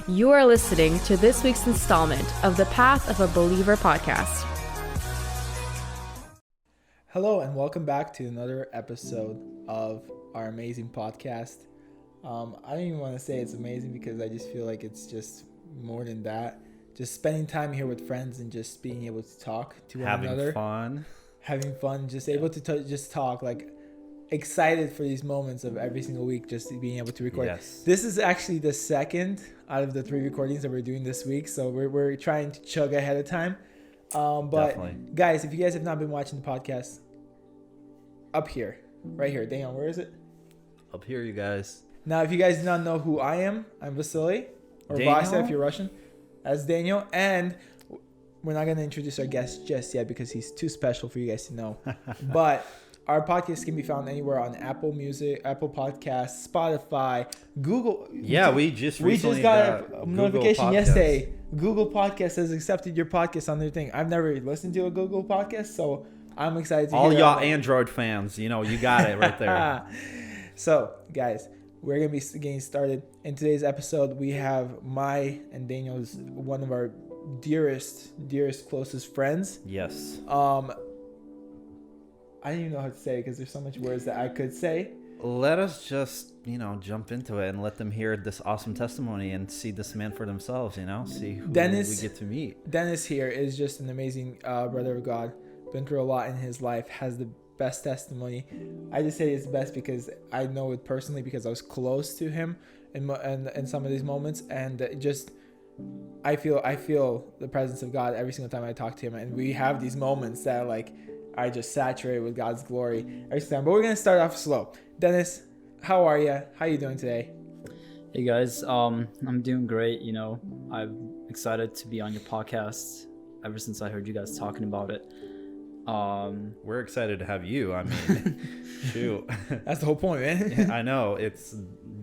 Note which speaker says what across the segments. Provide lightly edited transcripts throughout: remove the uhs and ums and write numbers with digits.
Speaker 1: You are listening to this week's installment of the Path of a Believer podcast.
Speaker 2: Hello and welcome back to another episode of our amazing podcast. I don't even want to say it's amazing because I just feel like it's just more than that. Just spending time here with friends and just being able to talk to one another. Having fun, just able to just talk, like excited for these moments of every single week, just being able to record.
Speaker 3: Yes.
Speaker 2: This is actually the second out of the 3 recordings that we're doing this week, so we're trying to chug ahead of time. But
Speaker 3: Definitely.
Speaker 2: guys, if you guys have not been watching the podcast, up here, right here, Daniel, where is it?
Speaker 3: Up here, you guys.
Speaker 2: Now, if you guys do not know who I am, I'm Vasily, or Vasa if you're Russian. That's Daniel, and we're not going to introduce our guest just yet because he's too special for you guys to know. But our podcast can be found anywhere on Apple Music, Apple Podcasts, Spotify, Google.
Speaker 3: Yeah, we just
Speaker 2: got a notification
Speaker 3: Podcasts.
Speaker 2: yesterday. Google Podcast has accepted your podcast on their thing. I've never listened to a Google Podcast, so I'm excited to
Speaker 3: all
Speaker 2: hear
Speaker 3: y'all Android fans, you got it right there.
Speaker 2: So, guys, we're going to be getting started. In today's episode, we have my and Daniel's one of our dearest, closest friends.
Speaker 3: Yes.
Speaker 2: I don't even know how to say it because there's so much words that I could say.
Speaker 3: Let us just, jump into it and let them hear this awesome testimony and see this man for themselves, see who we get to meet.
Speaker 2: Dennis here is just an amazing brother of God. Been through a lot in his life, has the best testimony. I just say it's best because I know it personally because I was close to him in some of these moments, and I feel the presence of God every single time I talk to him, and we have these moments that I just saturate with God's glory every time. But we're gonna start off slow. Dennis, how are you? How you doing today?
Speaker 4: Hey guys, I'm doing great. I'm excited to be on your podcast ever since I heard you guys talking about it.
Speaker 3: We're excited to have you. I mean, shoot.
Speaker 2: That's the whole point, man.
Speaker 3: Yeah, I know.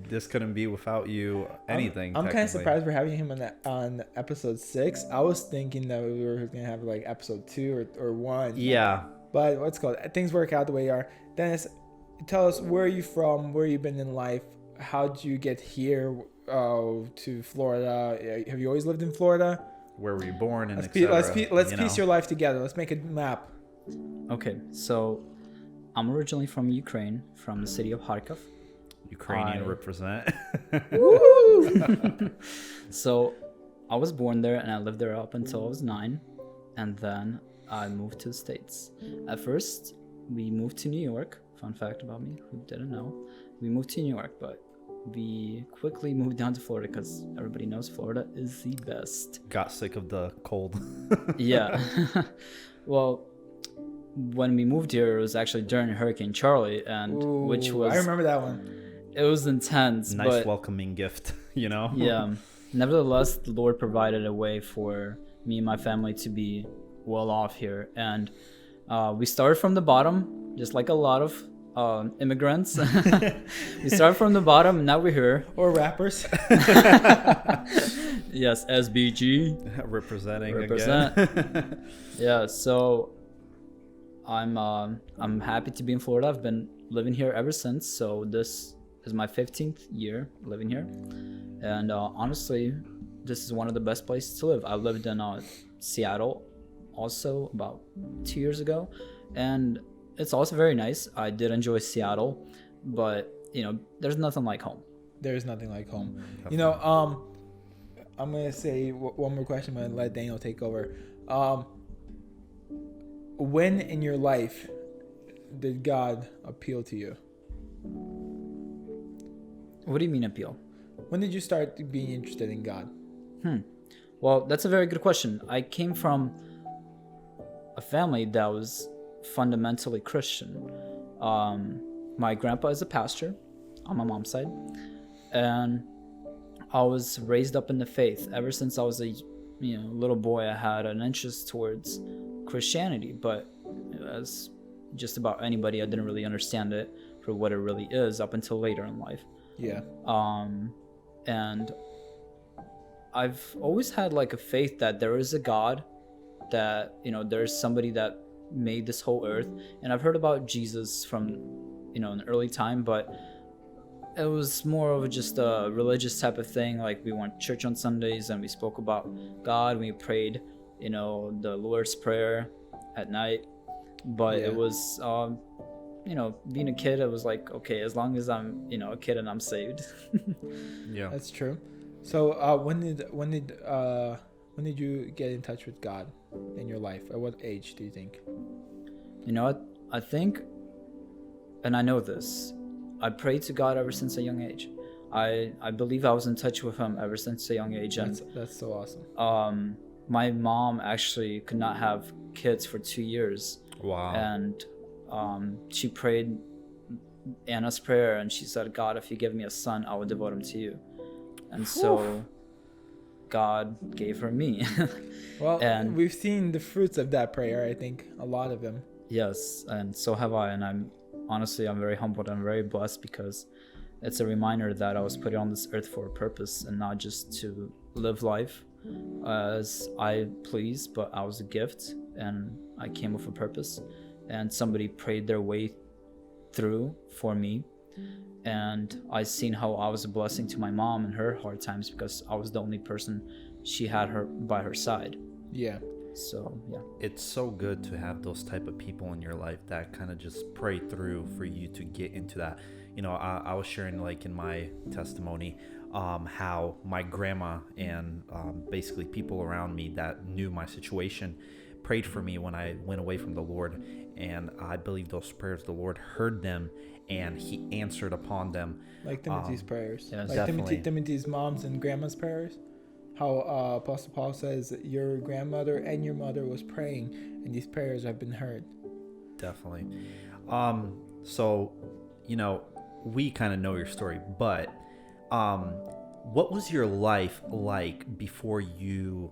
Speaker 3: This couldn't be without you anything.
Speaker 2: I'm kind of surprised we're having him on episode 6. I was thinking that we were going to have episode 2 or 1.
Speaker 3: Yeah.
Speaker 2: But what's called? Things work out the way they are. Dennis, tell us, where are you from? Where you been in life? How did you get here to Florida? Have you always lived in Florida? Where
Speaker 3: were you born? And
Speaker 2: let's piece your life together. Let's make a map.
Speaker 4: Okay, so I'm originally from Ukraine, from the city of Kharkiv.
Speaker 3: Ukrainian represent.
Speaker 4: Woo! So I was born there and I lived there up until I was 9, and then I moved to the States. At first, we moved to New York. Fun fact about me, who didn't know. We moved to New York, but we quickly moved down to Florida because everybody knows Florida is the best.
Speaker 3: Got sick of the cold.
Speaker 4: Yeah. Well, when we moved here, it was actually during Hurricane Charlie, and which was...
Speaker 2: I remember that one.
Speaker 4: It was intense.
Speaker 3: Nice welcoming gift,
Speaker 4: Yeah. Nevertheless, the Lord provided a way for me and my family to be well off here. And we started from the bottom, just like a lot of immigrants. We started from the bottom, and now we're here.
Speaker 2: Or rappers.
Speaker 4: Yes, SBG.
Speaker 3: Represent.
Speaker 4: Again. Yeah, so I'm happy to be in Florida. I've been living here ever since, so this is my 15th year living here, and honestly, this is one of the best places to live. I lived in Seattle also about 2 years ago, and it's also very nice. I did enjoy Seattle, but there's nothing like home.
Speaker 2: There's nothing like home. I'm gonna say one more question, but let Daniel take over. When in your life did God appeal to you?
Speaker 4: What do you mean appeal?
Speaker 2: When did you start being interested in God?
Speaker 4: Well, that's a very good question. I came from a family that was fundamentally Christian. My grandpa is a pastor on my mom's side, and I was raised up in the faith. Ever since I was a little boy, I had an interest towards Christianity, but as just about anybody, I didn't really understand it for what it really is up until later in life.
Speaker 2: Yeah.
Speaker 4: And I've always had a faith that there is a God, that there's somebody that made this whole earth, and I've heard about Jesus from an early time, but it was more of just a religious type of thing. Like we went to church on Sundays and we spoke about God. We prayed, the Lord's Prayer at night. But it was, being a kid, it was like, okay, as long as I'm, a kid and I'm saved.
Speaker 3: Yeah,
Speaker 2: that's true. So when did you get in touch with God in your life? At what age do you think?
Speaker 4: I think, and I know this, I prayed to God ever since a young age. I believe I was in touch with him ever since a young age. And
Speaker 2: that's so awesome.
Speaker 4: My mom actually could not have kids for 2 years.
Speaker 3: Wow.
Speaker 4: And she prayed Anna's prayer, and she said, God, if you give me a son, I will devote him to you. And so God gave her me.
Speaker 2: Well,
Speaker 4: and
Speaker 2: we've seen the fruits of that prayer, I think, a lot of them.
Speaker 4: Yes, and so have I. And I'm very humbled and very blessed, because it's a reminder that I was put on this earth for a purpose, and not just to live life as I please, but I was a gift and I came with a purpose, and somebody prayed their way through for me. And I seen how I was a blessing to my mom in her hard times, because I was the only person she had her by her side.
Speaker 2: Yeah.
Speaker 4: So yeah,
Speaker 3: it's so good to have those type of people in your life that kind of just pray through for you to get into that. I was sharing, like, in my testimony, how my grandma and basically people around me that knew my situation prayed for me when I went away from the Lord. And I believe those prayers, the Lord heard them and he answered upon them.
Speaker 2: Like Timothy's prayers.
Speaker 4: Yes,
Speaker 2: like Timothy's mom's and grandma's prayers. How Apostle Paul says that your grandmother and your mother was praying, and these prayers have been heard.
Speaker 3: Definitely. So, we kind of know your story, but what was your life like before you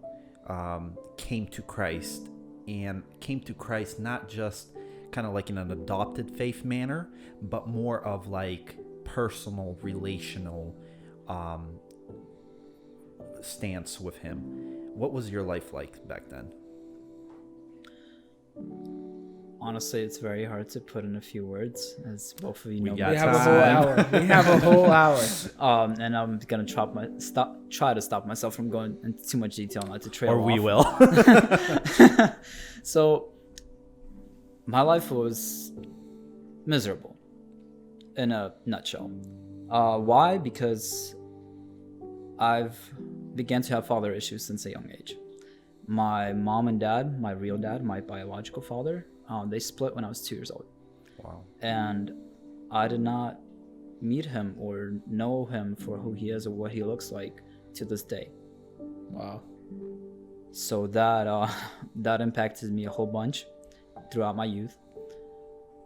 Speaker 3: came to Christ, and came to Christ not just kind of like in an adopted faith manner, but more of like personal, relational stance with him? What was your life like back then?
Speaker 4: Honestly, it's very hard to put in a few words, as both of you know.
Speaker 2: We have a whole hour. We have a whole hour.
Speaker 4: And I'm gonna try to stop myself from going into too much detail, not to trail
Speaker 3: Or
Speaker 4: off.
Speaker 3: we will.
Speaker 4: So, my life was miserable, in a nutshell. Why? Because I've began to have father issues since a young age. My mom and dad, my real dad, my biological father, they split when I was 2 years old.
Speaker 3: Wow.
Speaker 4: And I did not meet him or know him for who he is or what he looks like to this day.
Speaker 2: Wow.
Speaker 4: So that impacted me a whole bunch throughout my youth.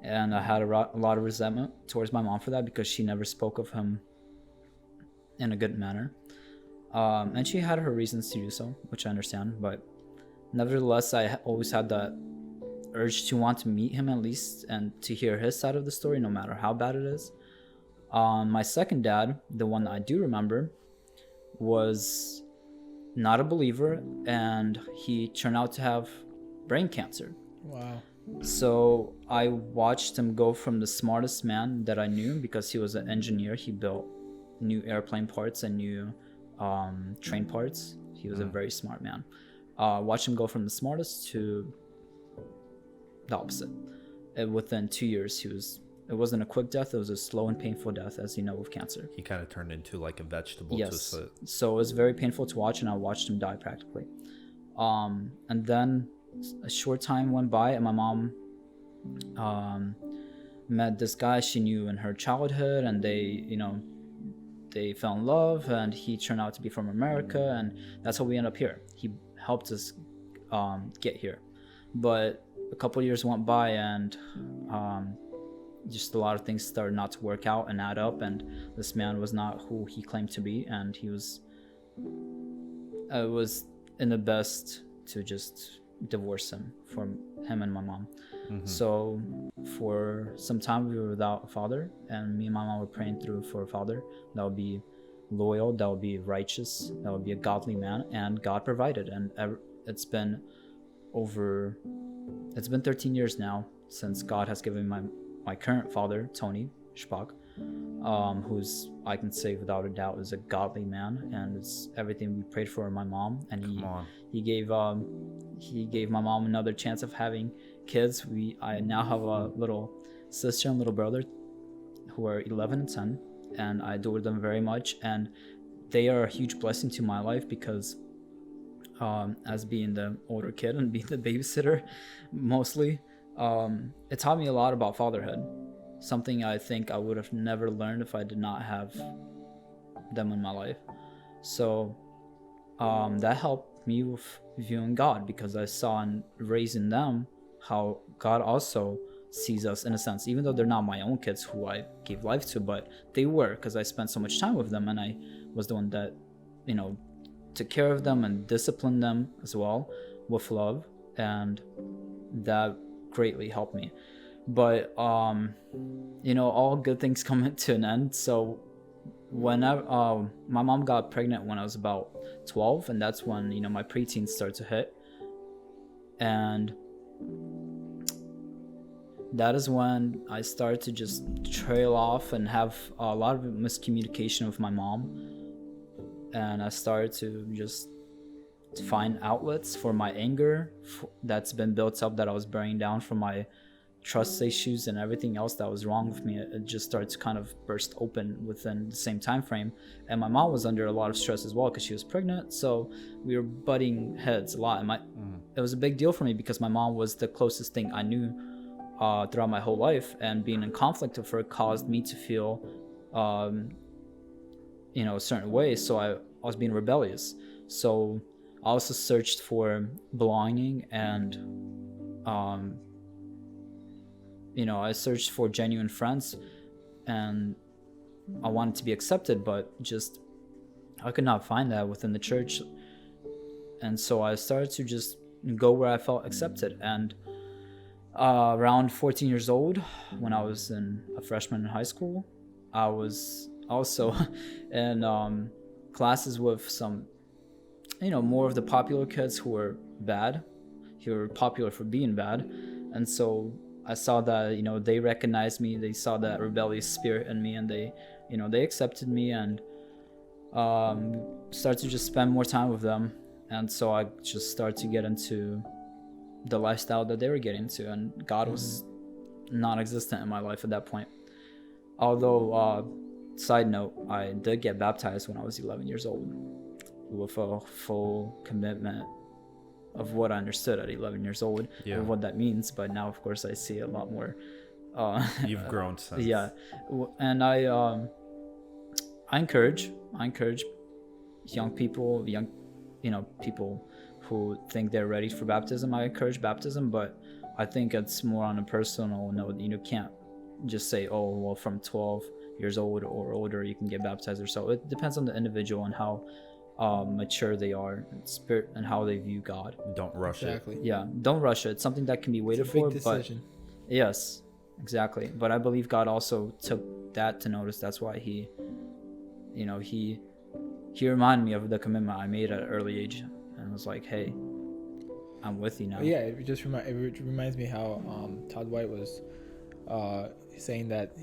Speaker 4: And I had a lot of resentment towards my mom for that, because she never spoke of him in a good manner. And she had her reasons to do so, which I understand. But nevertheless, I always had that urge to want to meet him at least, and to hear his side of the story, no matter how bad it is. My second dad, the one that I do remember, was not a believer, and he turned out to have brain cancer.
Speaker 2: Wow.
Speaker 4: So I watched him go from the smartest man that I knew, because he was an engineer. He built new airplane parts and new train parts. He was a very smart man. Watched him go from the smartest to the opposite. And within 2 years, it wasn't a quick death. It was a slow and painful death, as you know, with cancer.
Speaker 3: He kind of turned into like a vegetable.
Speaker 4: Yes. So it was very painful to watch, and I watched him die practically. And then a short time went by, and my mom met this guy she knew in her childhood, and they fell in love, and he turned out to be from America, and that's how we end up here. He helped us get here. But a couple years went by, and just a lot of things started not to work out and add up, and this man was not who he claimed to be, and it was in the best to just divorce him from him and my mom. Mm-hmm. So for some time we were without a father, and me and my mom were praying through for a father that would be loyal, that would be righteous, that would be a godly man, and God provided. And it's been 13 years now since God has given my current father, Denis Shpak, who's, I can say without a doubt, is a godly man, and it's everything we prayed for my mom. And he gave my mom another chance of having kids. I now have a little sister and little brother who are 11 and 10, and I adore them very much, and they are a huge blessing to my life because as being the older kid and being the babysitter mostly, it taught me a lot about fatherhood, something I think I would have never learned if I did not have them in my life. So that helped me with viewing God, because I saw in raising them how God also sees us in a sense, even though they're not my own kids who I gave life to, but they were, because I spent so much time with them, and I was the one that, you know, took care of them and disciplined them as well with love, and that greatly helped me. But you know, all good things come to an end. So whenever my mom got pregnant when I was about 12, and that's when, you know, my preteen started to hit, and that is when I started to just trail off and have a lot of miscommunication with my mom. And I started to just find outlets for my anger that's been built up, that I was burning down from my trust issues and everything else that was wrong with me. It just started to kind of burst open within the same time frame. And my mom was under a lot of stress as well, because she was pregnant, so we were butting heads a lot. And it was a big deal for me, because my mom was the closest thing I knew throughout my whole life, and being in conflict with her caused me to feel you know, a certain way. So I was being rebellious. So I also searched for belonging, and you know, I searched for genuine friends, and I wanted to be accepted, but just I could not find that within the church. And so I started to just go where I felt accepted. And around 14 years old, when I was a freshman in high school, I was also in classes with some, you know, more of the popular kids who were bad, who were popular for being bad. And so I saw that, you know, they recognized me, they saw that rebellious spirit in me, and they, you know, they accepted me, and started to just spend more time with them. And so I just started to get into the lifestyle that they were getting to, and God was non-existent in my life at that point. Although, side note, I did get baptized when I was 11 years old with a full commitment of what I understood at 11 years old, of what that means. But now, of course, I see a lot more.
Speaker 3: You've grown since.
Speaker 4: Yeah, and I encourage young people, people who think they're ready for baptism. I encourage baptism, but I think it's more on a personal note. You can't just say, oh, well, from 12 years old or older you can get baptized or so. It depends on the individual and how mature they are in spirit and how they view God.
Speaker 3: Don't rush it.
Speaker 4: Yeah, don't rush it. It's something that can be waited for.
Speaker 2: Big decision.
Speaker 4: But yes, exactly. But I believe God also took that to notice. That's why he reminded me of the commitment I made at an early age, and was like, hey, I'm with you now.
Speaker 2: Yeah, it just reminds me how Todd White was saying that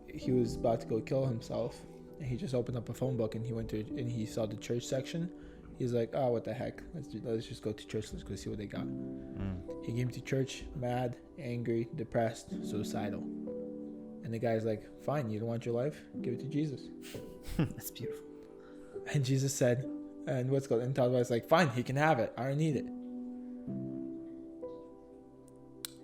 Speaker 2: he was about to go kill himself, and he just opened up a phone book, and he went to and he saw the church section. He's like, oh, what the heck, let's just go to church, let's go see what they got. He came to church mad, angry, depressed, suicidal, and the guy's like, fine, you don't want your life, give it to Jesus.
Speaker 4: That's beautiful.
Speaker 2: And Jesus said, and Todd White's like, fine, he can have it, I don't need it.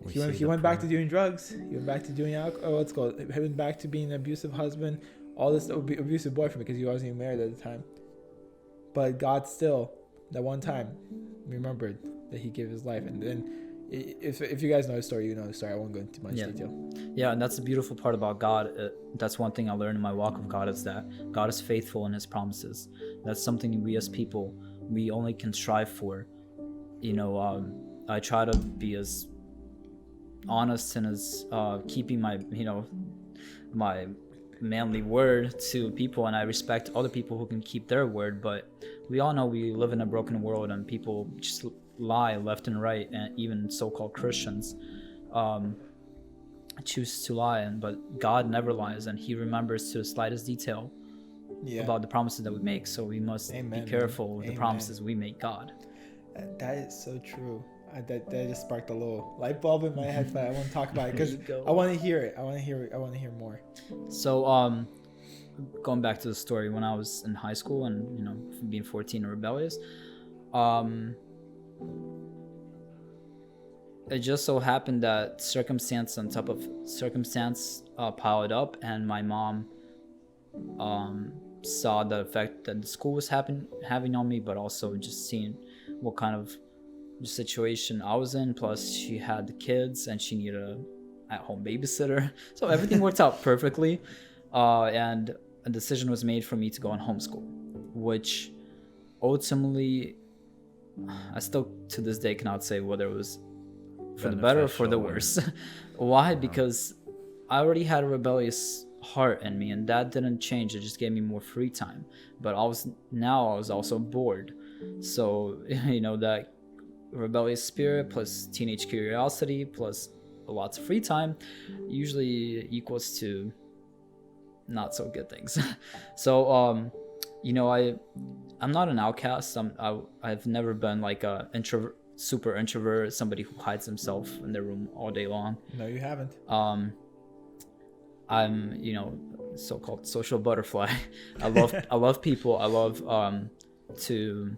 Speaker 2: He went back to doing drugs. He went back to doing alcohol. He went back to being an abusive husband, all this abusive boyfriend, because he wasn't even married at the time. But God still, that one time, remembered that he gave his life. And then, if you guys know the story, you know the story. I won't go into much detail.
Speaker 4: Yeah, and that's the beautiful part about God. That's one thing I learned in my walk with God, is that God is faithful in his promises. That's something we as people, we only can strive for. I try to be as honest and as keeping my my manly word to people, and I respect other people who can keep their word. But we all know we live in a broken world, and people just lie left and right, and even so-called Christians. choose to lie, but God never lies, and He remembers to the slightest detail about the promises that we make. So we must be careful with the promises we make God.
Speaker 2: That is so true. That just sparked a little light bulb in my head, but I want to talk about it because I want to hear it. I want to hear more.
Speaker 4: So going back to the story, when I was in high school and being 14 and rebellious, it just so happened that circumstance on top of circumstance piled up, and my mom saw the effect that the school was having on me, but also just seeing what kind of situation I was in. Plus, she had the kids and she needed a at-home babysitter, so everything worked out perfectly. And a decision was made for me to go on homeschool, which ultimately, I still to this day cannot say whether it was for the better or for the worse. Why? Because I already had a rebellious heart in me, and that didn't change. It just gave me more free time. But I was also bored. So that rebellious spirit plus teenage curiosity plus lots of free time usually equals to not so good things. So I'm not an outcast. I've never been like a super introvert, somebody who hides himself in their room all day long.
Speaker 2: No, you haven't.
Speaker 4: I'm so-called social butterfly. I love people. I love to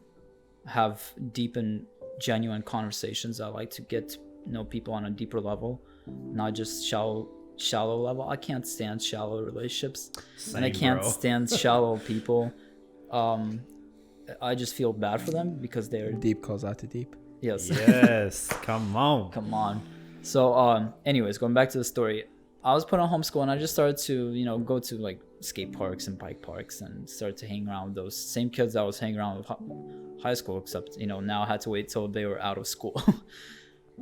Speaker 4: have deep and genuine conversations. I like to get to know people on a deeper level, not just shallow level. I can't stand shallow relationships.
Speaker 3: Same,
Speaker 4: and I can't
Speaker 3: bro.
Speaker 4: stand shallow people. I just feel bad for them because they're
Speaker 2: Deep calls out to deep.
Speaker 4: yes.
Speaker 3: Yes, come on.
Speaker 4: So anyways, going back to the story, I was put on homeschool, and I just started to go to like skate parks and bike parks and started to hang around with those same kids I was hanging around with high school, except now I had to wait till they were out of school.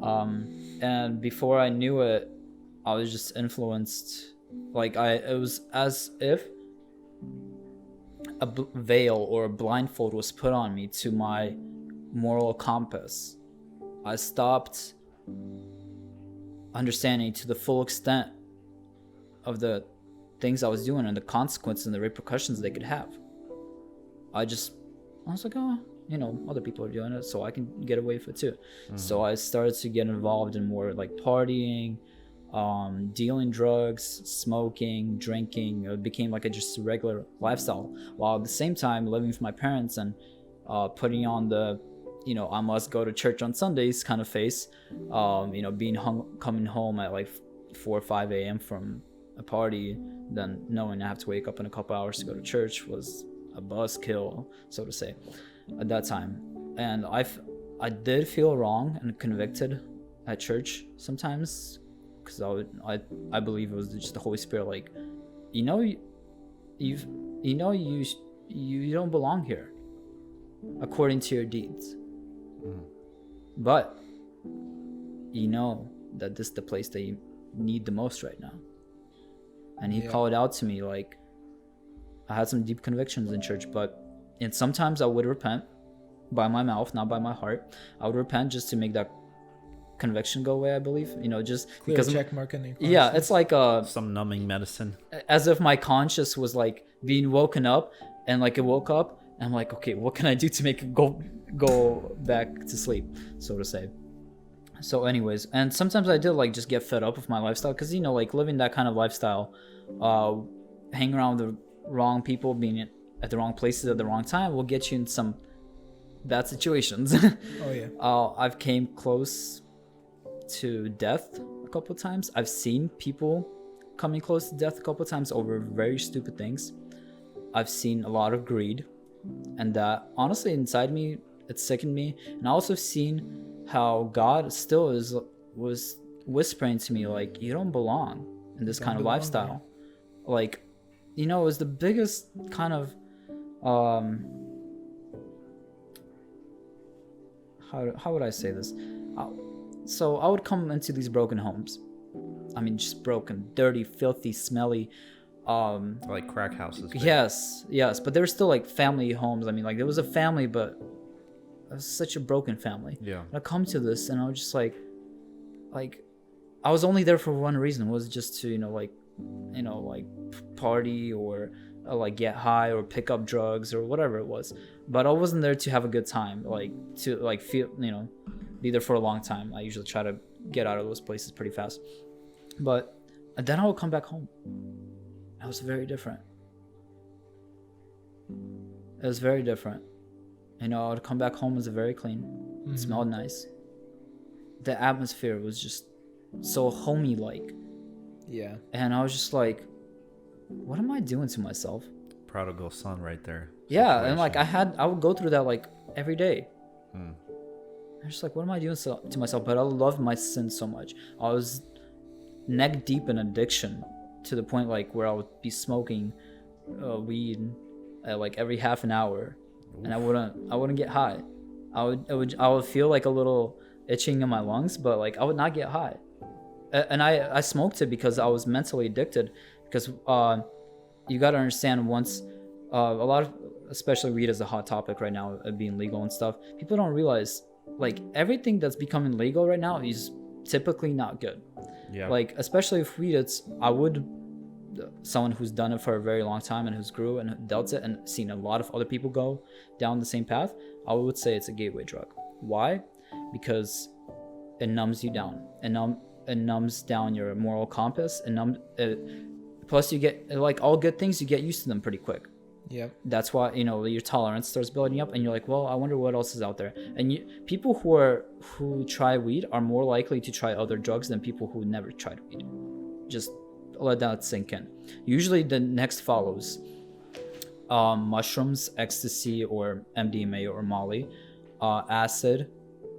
Speaker 4: And before I knew it, I was just influenced. It was as if a veil or a blindfold was put on me to my moral compass. I stopped understanding to the full extent of the things I was doing and the consequences and the repercussions they could have. I was like, oh, other people are doing it, so I can get away with it too. Mm-hmm. So I started to get involved in more like partying, dealing drugs, smoking, drinking. It became like just a regular lifestyle, while at the same time living with my parents and putting on the I must go to church on Sundays kind of face. Coming home at like 4 or 5 a.m. from a party, then knowing I have to wake up in a couple hours to go to church was a buzzkill, so to say, at that time. And I did feel wrong and convicted at church sometimes, because I believe it was just the Holy Spirit, like, you don't belong here according to your deeds. But that this is the place that you need the most right now. And he called out to me, like, I had some deep convictions in church, and sometimes I would repent by my mouth, not by my heart. I would repent just to make that conviction go away, I believe. Just
Speaker 2: clear
Speaker 4: because
Speaker 2: check mark in your conscience.
Speaker 4: Yeah, it's like
Speaker 3: some numbing medicine.
Speaker 4: As if my conscience was like being woken up, and like it woke up, and I'm like, okay, what can I do to make it go back to sleep, so to say. So anyways, and sometimes I did like just get fed up with my lifestyle, because like living that kind of lifestyle, hanging around the wrong people, being at the wrong places at the wrong time will get you in some bad situations.
Speaker 2: Oh yeah.
Speaker 4: I've came close to death a couple of times. I've seen people coming close to death a couple of times over very stupid things. I've seen a lot of greed, and that honestly inside me, it sickened me. And I also seen how God still was whispering to me, like, you don't belong in this kind of lifestyle. Like, it was the biggest kind of how would I say this? So I would come into these broken homes. I mean, just broken, dirty, filthy, smelly.
Speaker 3: Like crack houses.
Speaker 4: Yes, but they were still like family homes. I mean, like, there was a family, but it was such a broken family.
Speaker 3: Yeah.
Speaker 4: And I come to this, and I was just like I was only there for one reason, was just to party or like get high or pick up drugs or whatever it was. But I wasn't there to have a good time, like to like feel, be there for a long time. I usually try to get out of those places pretty fast. But then I would come back home. It was very different. It was very different. I would come back home, it was very clean. It smelled nice. The atmosphere was just so homey like.
Speaker 2: Yeah.
Speaker 4: And I was just like, what am I doing to myself?
Speaker 3: Prodigal son right there.
Speaker 4: Yeah, and like I would go through that like every day. I'm just like, what am I doing to myself? But I love my sin so much. I was neck deep in addiction to the point like where I would be smoking weed at like every half an hour. And I wouldn't get high. I would feel like a little itching in my lungs, but like I would not get high. And I smoked it because I was mentally addicted. Because you got to understand, once a lot of, especially weed is a hot topic right now, being legal and stuff. People don't realize like everything that's becoming legal right now is typically not good.
Speaker 3: Yeah.
Speaker 4: Like especially if weed, someone who's done it for a very long time and who's grew and dealt it and seen a lot of other people go down the same path, I would say it's a gateway drug. Why? Because it numbs you down. It numbs down your moral compass. Plus you get, like all good things, you get used to them pretty quick.
Speaker 2: Yep.
Speaker 4: That's why your tolerance starts building up, and you're like, well, I wonder what else is out there. And people who try weed are more likely to try other drugs than people who never tried weed. Just let that sink in. Usually the next follows mushrooms, ecstasy or MDMA or Molly, acid,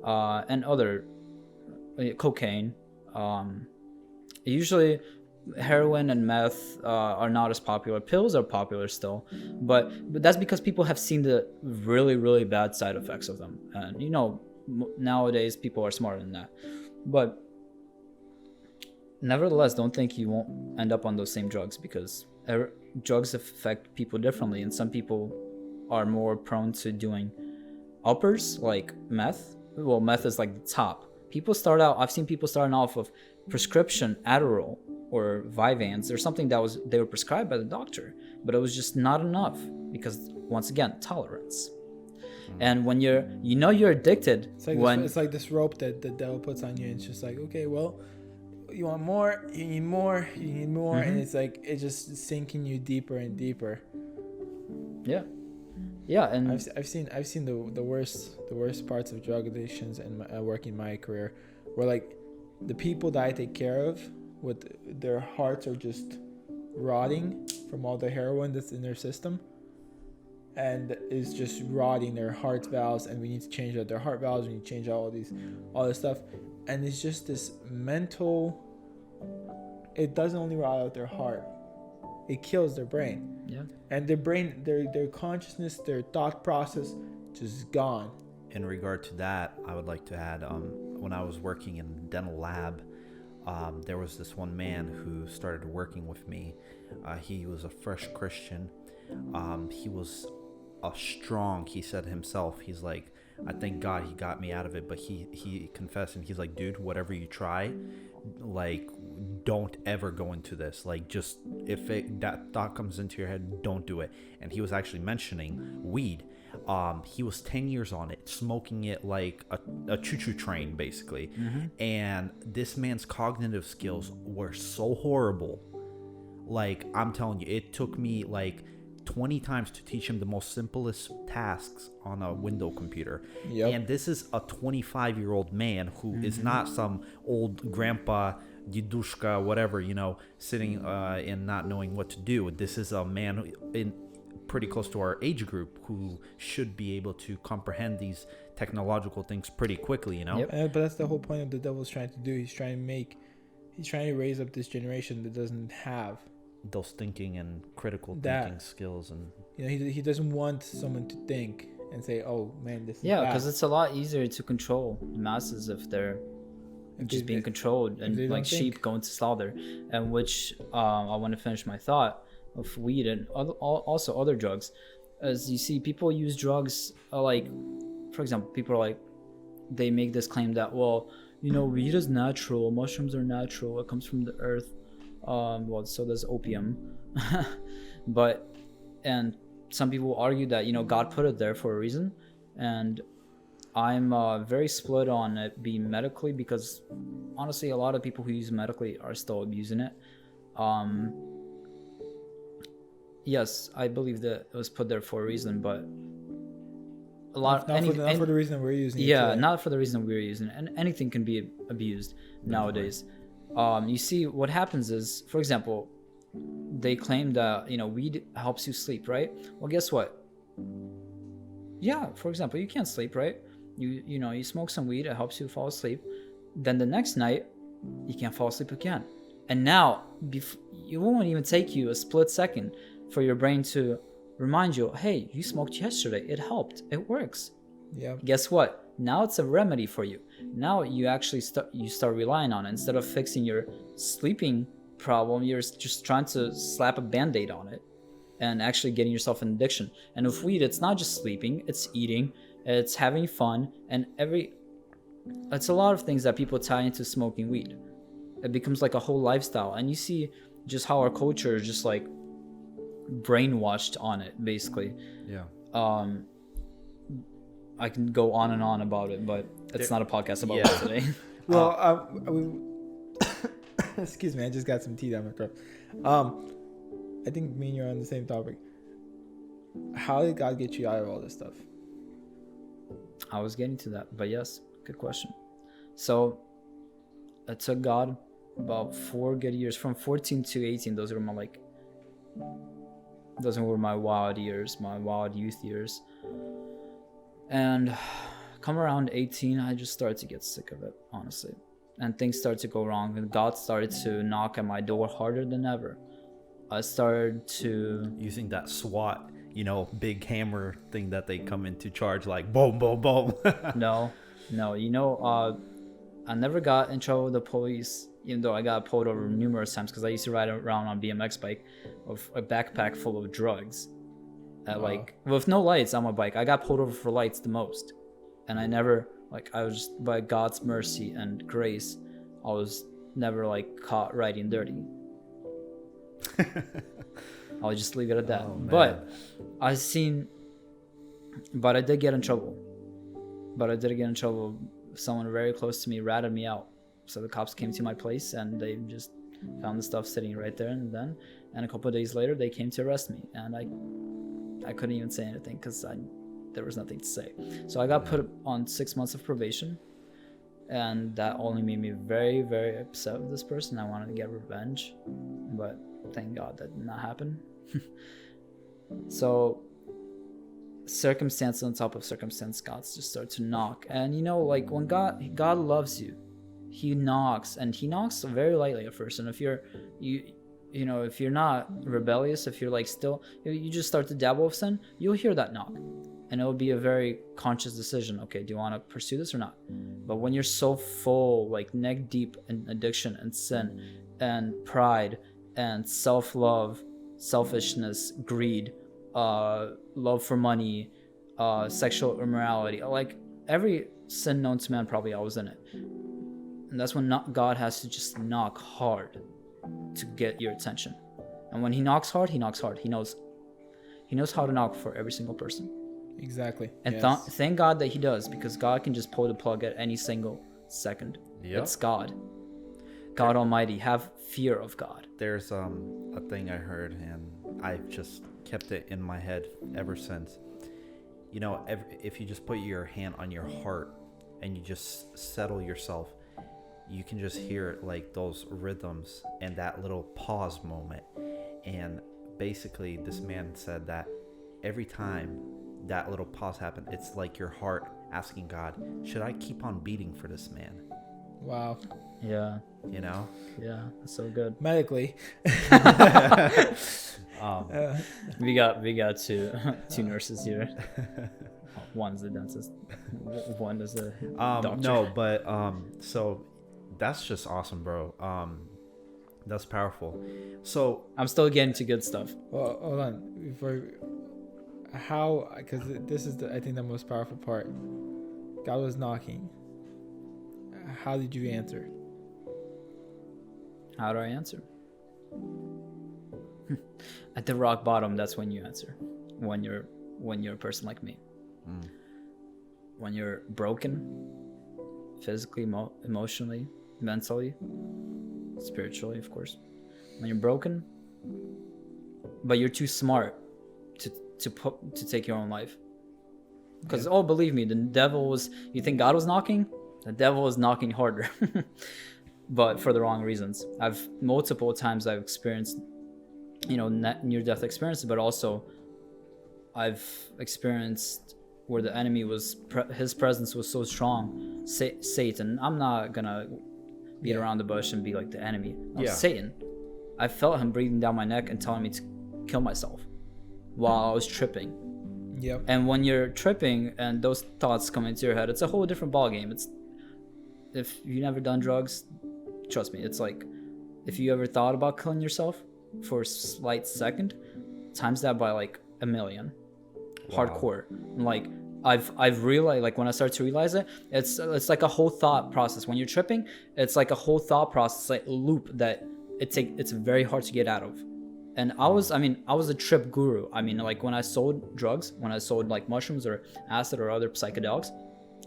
Speaker 4: and other cocaine. Usually heroin and meth are not as popular. Pills are popular still, but that's because people have seen the really, really bad side effects of them. And nowadays people are smarter than that. But nevertheless, don't think you won't end up on those same drugs, because drugs affect people differently, and some people are more prone to doing uppers like meth. Well, meth is like the top. I've seen people starting off of prescription Adderall or Vyvanse or something they were prescribed by the doctor, but it was just not enough because, once again, tolerance. And when you're addicted,
Speaker 2: it's like this rope that the devil puts on you, and it's just like, okay, well, you want more, you need more, and it's like it's just sinking you deeper and deeper.
Speaker 4: Yeah, and
Speaker 2: I've seen the worst parts of drug addictions and working my career, where like the people that I take care of, with their hearts are just rotting from all the heroin that's in their system, and is just rotting their heart valves, and we need to change out their heart valves, we need to change out all this stuff, and it's just this mental. It doesn't only rot out their heart, it kills their brain.
Speaker 4: Yeah.
Speaker 2: And their brain, their consciousness, their thought process, just gone.
Speaker 3: In regard to that, I would like to add, when I was working in dental lab, there was this one man who started working with me. He was a fresh Christian. He was he said himself, he's like, I thank God he got me out of it. But he confessed, and he's like, dude, whatever you try, like, don't ever go into this. Like, just if that thought comes into your head, don't do it. And he was actually mentioning weed. He was 10 years on it, smoking it like a choo-choo train, basically. And this man's cognitive skills were so horrible. Like, I'm telling you, it took me like 20 times to teach him the most simplest tasks on a window computer. Yep. And this is a 25-year-old man who is not some old grandpa, dedushka, whatever, sitting and not knowing what to do. This is a man in pretty close to our age group who should be able to comprehend these technological things pretty quickly,
Speaker 2: Yep. But that's the whole point of the devil's trying to do. He's trying to raise up this generation that doesn't have
Speaker 3: those thinking and critical thinking skills, and
Speaker 2: he doesn't want someone to think and say, oh man, this is
Speaker 4: because it's a lot easier to control the masses if they're just being controlled and like sheep going to slaughter. And which I want to finish my thought of weed and also other drugs. As you see, people use drugs like, for example, people are like, they make this claim that, well, weed is natural, mushrooms are natural, it comes from the earth. Well, so does opium. And some people argue that, God put it there for a reason. And I'm very split on it being medically, because honestly, a lot of people who use it medically are still abusing it. Yes, I believe that it was put there for a reason, but a lot
Speaker 2: not for the reason we're using it.
Speaker 4: Yeah,
Speaker 2: today.
Speaker 4: not for the reason we're using it. And anything can be abused nowadays. You see, what happens is, for example, they claim that weed helps you sleep, right? Well, guess what? Yeah, for example, you can't sleep, right? You smoke some weed, it helps you fall asleep. Then the next night, you can't fall asleep again. And now, it won't even take you a split second for your brain to remind you, hey, you smoked yesterday, it helped, it works.
Speaker 2: Yeah.
Speaker 4: Guess what? Now it's a remedy for you. Now you actually start relying on it. Instead of fixing your sleeping problem, you're just trying to slap a band-aid on it and actually getting yourself an addiction. And with weed, it's not just sleeping, it's eating, it's having fun, and it's a lot of things that people tie into smoking weed. It becomes like a whole lifestyle. And you see just how our culture is just like brainwashed on it, basically.
Speaker 3: Yeah.
Speaker 4: I can go on and on about it, but it's not a podcast about it today.
Speaker 2: Well, excuse me, I just got some tea down my throat. I think me and you are on the same topic. How did God get you out of all this stuff?
Speaker 4: I was getting to that, but yes, good question. So it took God about 4 good years, from 14 to 18. Those were my wild years, my wild youth years. And come around 18, I just started to get sick of it, honestly. And things started to go wrong, and God started to knock at my door harder than ever. I started to...
Speaker 3: Using that SWAT, big hammer thing that they come in to charge, like boom, boom, boom.
Speaker 4: No. I never got in trouble with the police, even though I got pulled over numerous times, because I used to ride around on a BMX bike with a backpack full of drugs. With no lights on my bike. I got pulled over for lights the most. And I never, I was just, by God's mercy and grace, I was never caught riding dirty. I'll just leave it at that. But I did get in trouble. Someone very close to me ratted me out. So the cops came to my place and they just found the stuff sitting right there and then. And a couple of days later, they came to arrest me. And I couldn't even say anything because there was nothing to say. So I got put on 6 months of probation. And that only made me very, very upset with this person. I wanted to get revenge. But thank God that did not happen. So circumstance on top of circumstance, God just started to knock. And when God loves you, he knocks, and he knocks very lightly at first. And if if you're not rebellious, if you're still, you just start to dabble with sin, you'll hear that knock. And it'll be a very conscious decision. Okay, do you want to pursue this or not? But when you're so full, neck deep in addiction and sin and pride and self-love, selfishness, greed, love for money, sexual immorality, every sin known to man, probably I was in it. And that's when God has to just knock hard to get your attention. And when he knocks hard, he knocks hard. He knows how to knock for every single person.
Speaker 2: Exactly.
Speaker 4: And thank God that he does, because God can just pull the plug at any single second. Yep. It's God Almighty. Have fear of God.
Speaker 3: There's a thing I heard, and I've just kept it in my head ever since. If you just put your hand on your heart and you just settle yourself, you can just hear those rhythms and that little pause moment. And basically this man said that every time that little pause happened, it's like your heart asking God, should I keep on beating for this man?
Speaker 2: Wow.
Speaker 4: Yeah.
Speaker 3: Yeah,
Speaker 4: that's so good.
Speaker 2: Medically.
Speaker 4: We got two nurses here. One's the dentist, one is the doctor.
Speaker 3: No, but so that's just awesome, bro. That's powerful. So
Speaker 4: I'm still getting to good stuff.
Speaker 2: Well, hold on. Because this is I think the most powerful part. God was knocking. how did you answer?
Speaker 4: How do I answer? At the rock bottom, that's when you answer. When you're a person like me. When you're broken, physically, emotionally, mentally, spiritually, of course. When you're broken, but you're too smart to take your own life. Because believe me, the devil was. You think God was knocking? The devil was knocking harder, but for the wrong reasons. Multiple times I've experienced, near-death experiences, but also I've experienced where the enemy was, his presence was so strong. Satan. I'm not gonna beat around the bush and be like the enemy. No, Satan. I felt him breathing down my neck and telling me to kill myself while I was tripping.
Speaker 2: Yep.
Speaker 4: And when you're tripping and those thoughts come into your head, it's a whole different ballgame. If you've never done drugs, trust me, it's like if you ever thought about killing yourself for a slight second, times that by like 1,000,000. Wow. Hardcore. And like I've realized, like when I start to realize it, it's like a whole thought process. When you're tripping, it's like a whole thought process, like a loop that it's very hard to get out of. And I was a trip guru. I mean, like when I sold drugs, when I sold like mushrooms or acid or other psychedelics,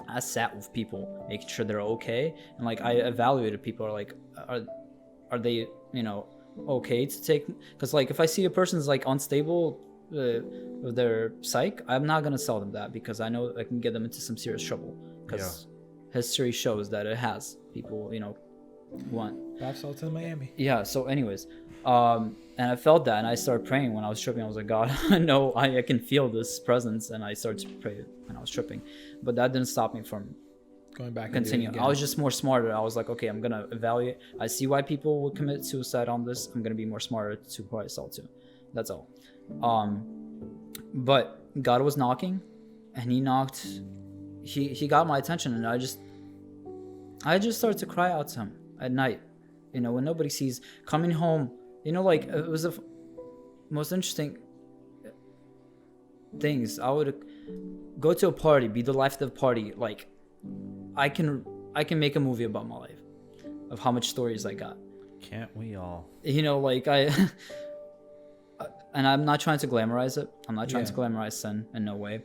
Speaker 4: I sat with people, making sure they're okay. And like I evaluated people, are they, okay to take? Because like if I see a person's like unstable with their psych, I'm not gonna sell them that, because I know I can get them into some serious trouble. Because history shows that it has. People, want.
Speaker 2: Bath salts in Miami.
Speaker 4: Yeah. So, anyways, and I felt that, and I started praying when I was tripping. I was like, God, I know I can feel this presence, and I started to pray when I was tripping, but that didn't stop me from
Speaker 2: going back.
Speaker 4: Continue. I was just more smarter. I was like, okay, I'm gonna evaluate. I see why people would commit suicide on this. I'm gonna be more smarter to who I sell to. That's all. But God was knocking, and He knocked. He got my attention, and I just started to cry out to Him at night. When nobody sees. Coming home, like it was the most interesting things. I would go to a party, be the life of the party. Like I can make a movie about my life, of how much stories I got.
Speaker 3: Can't we all?
Speaker 4: Like I. And I'm not trying to glamorize it. I'm not trying to glamorize sin in no way.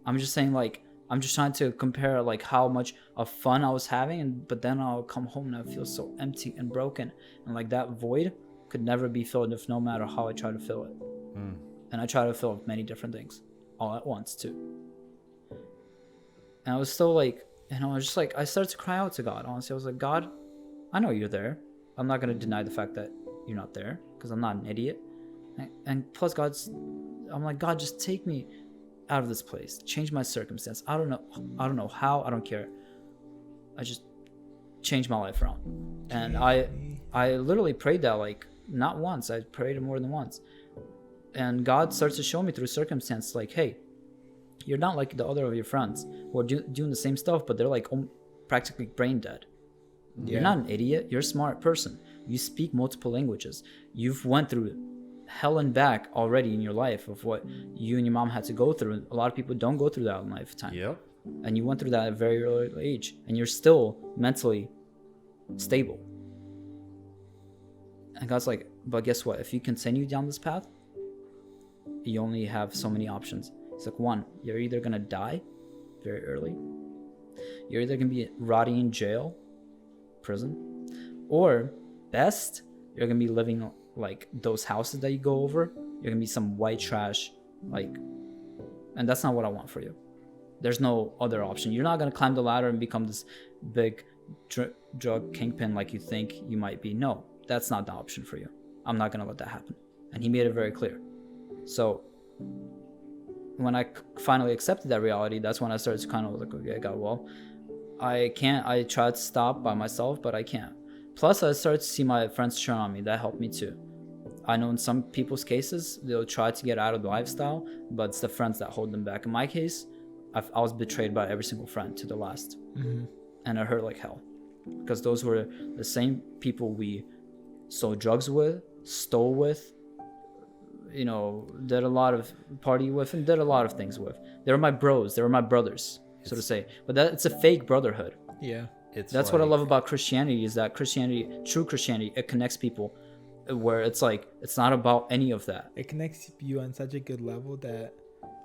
Speaker 4: I'm just saying, like, I'm just trying to compare, like, how much of fun I was having, but then I'll come home and I feel so empty and broken. And, like, that void could never be filled if no matter how I try to fill it. And I try to fill it with many different things all at once, too. And I was still, like, I was just, like, I started to cry out to God. Honestly, I was like, God, I know you're there. I'm not going to deny the fact that you're not there, because I'm not an idiot. And plus, I'm like, God, just take me out of this place. Change my circumstance. I don't know how. I don't care. I just change my life around. And I literally prayed that, like, not once. I prayed it more than once. And God starts to show me through circumstance, like, hey, you're not like the other of your friends who are doing the same stuff, but they're like practically brain dead. You're not an idiot. You're a smart person. You speak multiple languages. You've went through hell and back already in your life of what you and your mom had to go through. A lot of people don't go through that in lifetime.
Speaker 3: Yep.
Speaker 4: And you went through that at a very early age, and you're still mentally stable. And God's like, but guess what? If you continue down this path, you only have so many options. It's like, one, you're either gonna die very early, you're either gonna be rotting in jail, prison, or best, you're gonna be living like those houses that you go over. You're gonna be some white trash, like, and that's not what I want for you. There's no other option. You're not gonna climb the ladder and become this big drug kingpin like you think you might be. No, that's not the option for you. I'm not gonna let that happen. And He made it very clear. So when I finally accepted that reality, that's when I started to kind of like, okay, God, well, I tried to stop by myself, but I can't. Plus, I started to see my friends turn on me. That helped me too. I know in some people's cases, they'll try to get out of the lifestyle, but it's the friends that hold them back. In my case, I was betrayed by every single friend to the last. And it hurt like hell. Because those were the same people we sold drugs with, stole with, did a lot of party with, and did a lot of things with. They were my bros. They were my brothers, so to say. But it's a fake brotherhood.
Speaker 2: Yeah.
Speaker 4: That's what I love about Christianity, is that true Christianity, it connects people, where it's like, it's not about any of that.
Speaker 2: It connects you on such a good level that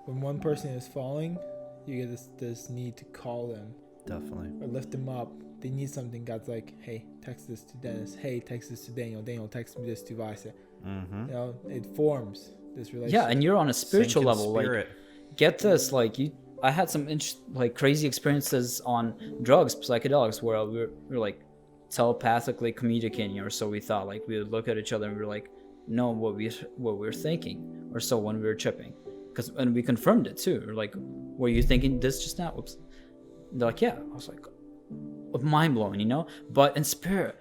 Speaker 2: when one person is falling, you get this need to call them.
Speaker 3: Definitely.
Speaker 2: Or lift them up. They need something. God's like, hey, text this to Dennis. Hey, text this to Daniel. Daniel, text me this to Vaisa.
Speaker 3: Mm-hmm.
Speaker 2: You know, it forms this relationship.
Speaker 4: Yeah, and you're on a spiritual level.
Speaker 3: Spirit.
Speaker 4: Like, get this, like I had some like crazy experiences on drugs, psychedelics, where we were like telepathically communicating, or so we thought. Like, we would look at each other and we were like, know what we were thinking, or so, when we were tripping, and we confirmed it too. We're like, were you thinking this just now? Oops. They're like, yeah. I was like, mind blowing, you know. But in spirit,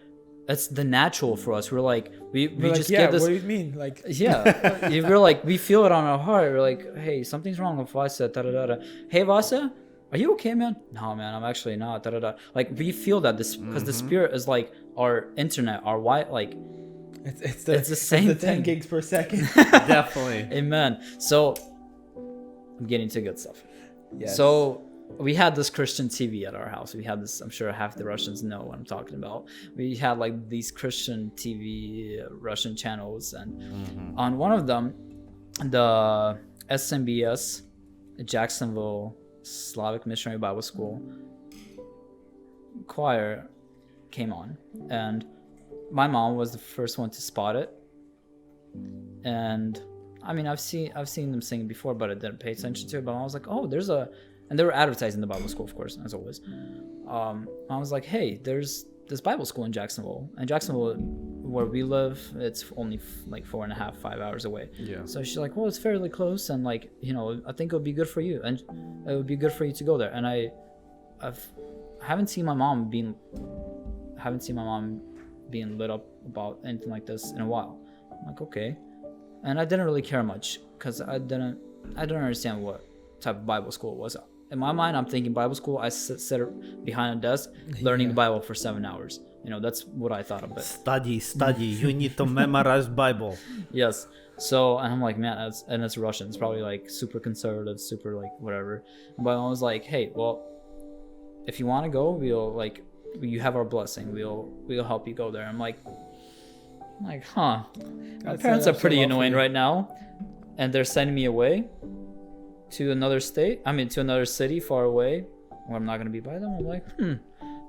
Speaker 4: it's the natural for us. We're like, we
Speaker 2: like,
Speaker 4: just
Speaker 2: yeah,
Speaker 4: get this.
Speaker 2: What do you mean? Like,
Speaker 4: yeah, we're like, we feel it on our heart. We're like, hey, something's wrong with Vasa. Da da da da. Hey, Vasa, are you okay, man? No, man, I'm actually not. Da da da. Like, we feel that this, because the spirit is like our internet, our like.
Speaker 2: It's
Speaker 4: the same
Speaker 2: it's the 10
Speaker 4: thing.
Speaker 2: gigs per second.
Speaker 3: Definitely.
Speaker 4: Amen. So I'm getting to good stuff.
Speaker 2: Yes.
Speaker 4: So we had this Christian TV at our house. We had this, I'm sure half the Russians know what I'm talking about. We had like these Christian TV Russian channels, and on one of them, the SMBS, Jacksonville Slavic Missionary Bible School choir came on, and my mom was the first one to spot it. And I mean, I've seen them sing before, but I didn't pay attention to it. But I was like, oh, and they were advertising the Bible school, of course, as always. I was like, hey, there's this Bible school in Jacksonville. And Jacksonville, where we live, it's only like 4.5, 5 hours away.
Speaker 3: Yeah.
Speaker 4: So she's like, well, it's fairly close, and like, you know, I think it would be good for you, and it would be good for you to go there. And I haven't seen my mom being lit up about anything like this in a while. I'm like, okay. And I didn't really care much, because I didn't understand what type of Bible school it was. In my mind, I'm thinking Bible school, I sit behind a desk learning the Bible for 7 hours. You know, that's what I thought of it.
Speaker 3: Study. You need to memorize Bible.
Speaker 4: Yes. So, and I'm like, man, it's Russian. It's probably like super conservative, super like whatever. But I was like, hey, well, if you want to go, you have our blessing. We'll help you go there. I'm like, huh. My parents are pretty annoying right now, and they're sending me away to another city far away, where I'm not going to be by them. I'm like,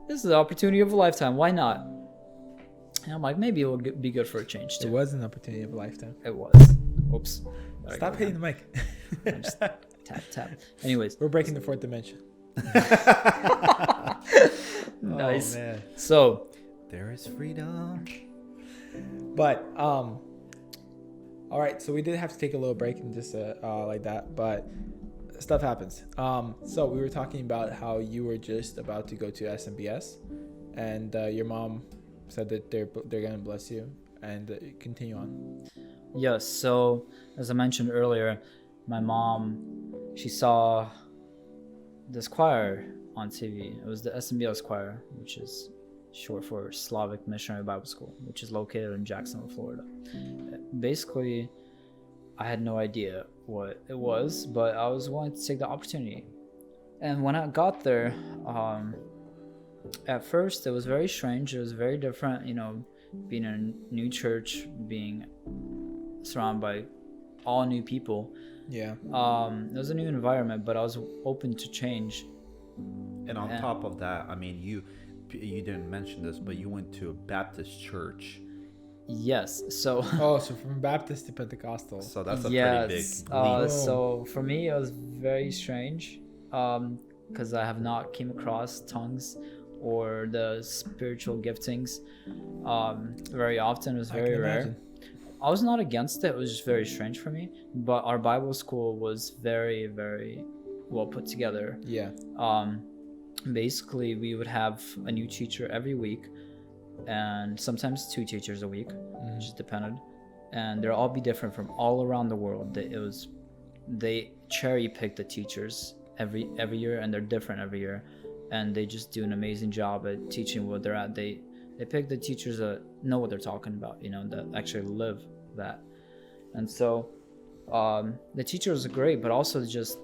Speaker 4: this is the opportunity of a lifetime. Why not? And I'm like, maybe it will be good for a change too.
Speaker 2: It was an opportunity of a lifetime.
Speaker 4: It was. Oops.
Speaker 2: Stop hitting the mic.
Speaker 4: Just tap. Anyways.
Speaker 2: We're breaking the fourth dimension.
Speaker 4: Nice.
Speaker 3: Oh, man.
Speaker 4: So,
Speaker 3: There is freedom.
Speaker 2: But all right, so we did have to take a little break and just like that, but stuff happens. So we were talking about how you were just about to go to SMBS, and your mom said that they're gonna bless you, and continue on.
Speaker 4: yes. So, as I mentioned earlier, my mom, she saw this choir on TV. It was the SMBS choir, which is short for Slavic Missionary Bible School, which is located in Jacksonville, Florida. Basically, I had no idea what it was, but I was wanting to take the opportunity. And when I got there, at first it was very strange. It was very different, you know, being in a new church, being surrounded by all new people.
Speaker 2: Yeah.
Speaker 4: It was a new environment, but I was open to change.
Speaker 3: And on top of that, I mean, you didn't mention this, but you went to a Baptist church.
Speaker 4: Yes. So.
Speaker 2: So from Baptist to Pentecostal.
Speaker 3: So that's a
Speaker 4: yes.
Speaker 3: pretty big leap.
Speaker 4: So for me, it was very strange, because I have not came across tongues or the spiritual giftings very often. It was very rare.
Speaker 2: Imagine.
Speaker 4: I was not against it. It was just very strange for me. But our Bible school was very, very well put together.
Speaker 2: Yeah.
Speaker 4: Basically, we would have a new teacher every week, and sometimes 2 teachers a week. It just depended. And they'll all be different from all around the world. They cherry pick the teachers every year, and they're different every year. And they just do an amazing job at teaching what they're at. They pick the teachers that know what they're talking about, you know, that actually live that. And so the teachers are great, but also just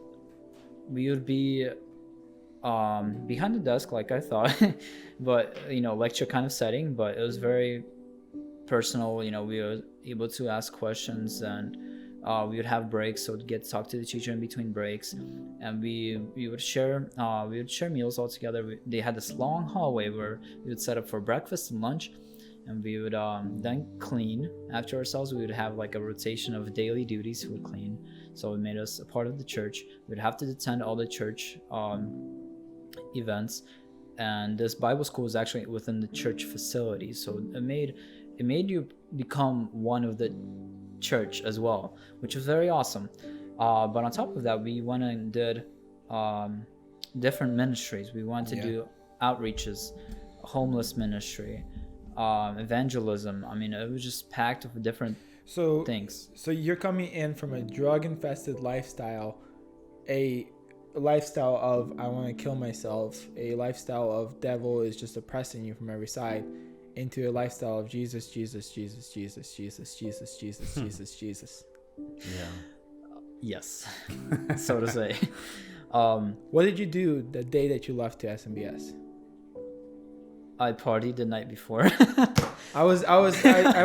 Speaker 4: we would be behind the desk like I thought, but lecture kind of setting, but it was very personal. We were able to ask questions, and we would have breaks, so we'd get to talk to the teacher in between breaks, and we would share meals all together. They had this long hallway where we would set up for breakfast and lunch, and we would then clean after ourselves. We would have like a rotation of daily duties who would clean, so it made us a part of the church. We'd have to attend all the church events, and this Bible school was actually within the church facility, so it made you become one of the church as well, which was very awesome. But on top of that, we went and did different ministries. We wanted to do outreaches, homeless ministry, evangelism. I mean, it was just packed with different things.
Speaker 2: So you're coming in from a drug-infested lifestyle, a lifestyle of I want to kill myself, a lifestyle of devil is just oppressing you from every side, into a lifestyle of Jesus, Jesus, Jesus, Jesus, Jesus, Jesus, Jesus, Jesus, Jesus.
Speaker 3: Yeah.
Speaker 4: Yes. So to say.
Speaker 2: What did you do the day that you left to SMBS?
Speaker 4: I partied the night before.
Speaker 2: I was guessing that.